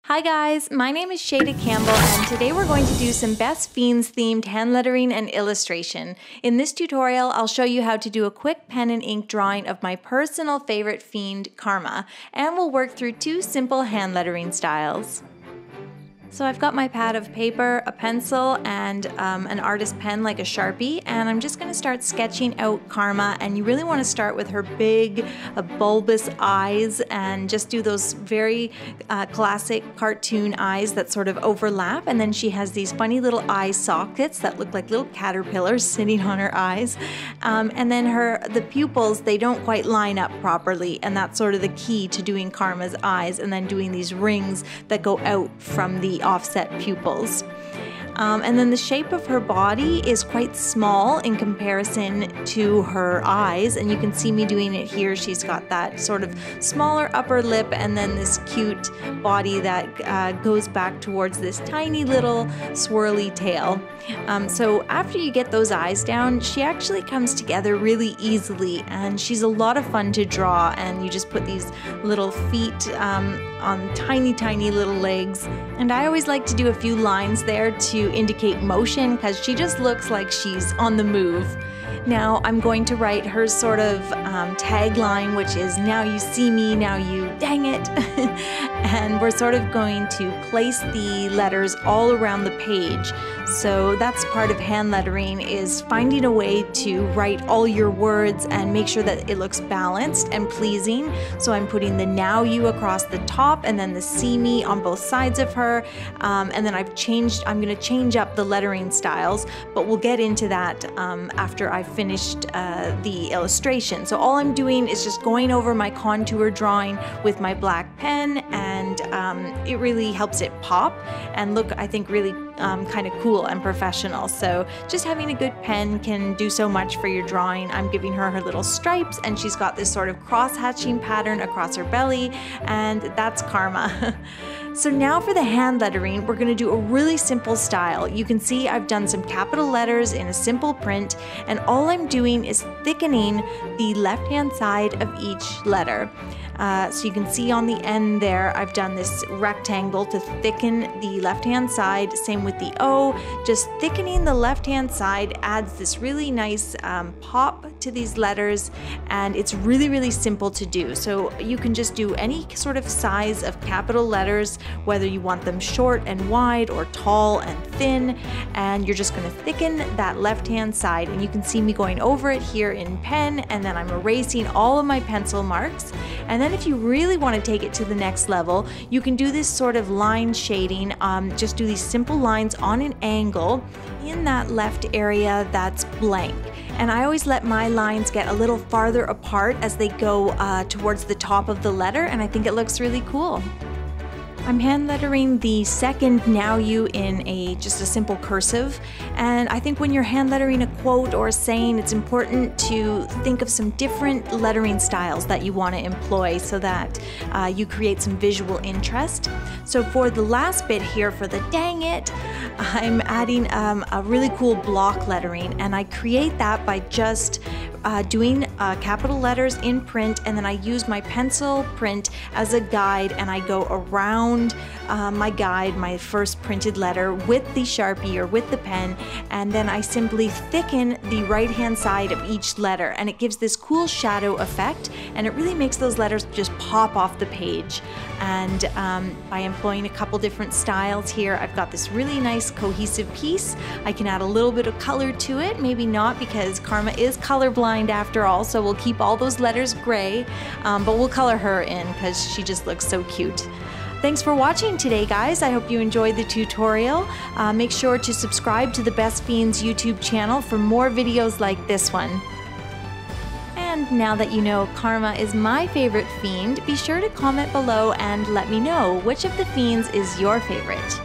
Hi guys, my name is Shada Campbell and today we're going to do some Best Fiends themed hand lettering and illustration. In this tutorial, I'll show you how to do a quick pen and ink drawing of my personal favorite fiend, Karma, and we'll work through two simple hand lettering styles. So I've got my pad of paper, a pencil, and an artist pen like a Sharpie, and I'm just going to start sketching out Karma. And you really want to start with her big, bulbous eyes and just do those very classic cartoon eyes that sort of overlap. And then she has these funny little eye sockets that look like little caterpillars sitting on her eyes. And then the pupils, they don't quite line up properly, and that's sort of the key to doing Karma's eyes, and then doing these rings that go out from the offset pupils. And then the shape of her body is quite small in comparison to her eyes, and you can see me doing it here. She's got that sort of smaller upper lip and then this cute body that goes back towards this tiny little swirly tail. So after you get those eyes down, she actually comes together really easily, and she's a lot of fun to draw. And you just put these little feet on tiny little legs, and I always like to do a few lines there to indicate motion because she just looks like she's on the move. Now I'm going to write her sort of tagline, which is "Now you see me, now you dang it." And we're sort of going to place the letters all around the page. So that's part of hand lettering, is finding a way to write all your words and make sure that it looks balanced and pleasing. So I'm putting the "now you" across the top and then the "see me" on both sides of her. And then I'm going to change up the lettering styles, but we'll get into that after I've finished the illustration. So all I'm doing is just going over my contour drawing with my black pen, and it really helps it pop and look, I think, really kind of cool and professional. So just having a good pen can do so much for your drawing. I'm giving her little stripes, and she's got this sort of cross-hatching pattern across her belly, and that's Karma. So now for the hand lettering, we're going to do a really simple style. You can see I've done some capital letters in a simple print, and all I'm doing is thickening the left-hand side of each letter. So you can see on the end there, I've done this rectangle to thicken the left-hand side. Same with the O. Just thickening the left-hand side adds this really nice pop to these letters, and it's really simple to do. So you can just do any sort of size of capital letters, whether you want them short and wide or tall and thin, and you're just going to thicken that left-hand side. And you can see me going over it here in pen, and then I'm erasing all of my pencil marks. And then if you really want to take it to the next level, you can do this sort of line shading. Just do these simple lines on an angle in that left area that's blank. And I always let my lines get a little farther apart as they go towards the top of the letter, and I think it looks really cool. I'm hand lettering the second "now you" in just a simple cursive, and I think when you're hand lettering a quote or a saying, it's important to think of some different lettering styles that you want to employ so that you create some visual interest. So for the last bit here, for the "dang it," I'm adding a really cool block lettering, and I create that by just doing capital letters in print, and then I use my pencil print as a guide, and I go around my guide, my first printed letter, with the Sharpie or with the pen, and then I simply thicken the right-hand side of each letter, and it gives this cool shadow effect, and it really makes those letters just pop off the page. And by employing a couple different styles here, I've got this really nice cohesive piece. I can add a little bit of color to it, maybe not, because Karma is colorblind after all, so we'll keep all those letters gray, but we'll color her in because she just looks so cute. Thanks for watching today, guys. I hope you enjoyed the tutorial. Make sure to subscribe to the Best Fiends YouTube channel for more videos like this one. And now that you know Karma is my favorite fiend, be sure to comment below and let me know which of the fiends is your favorite.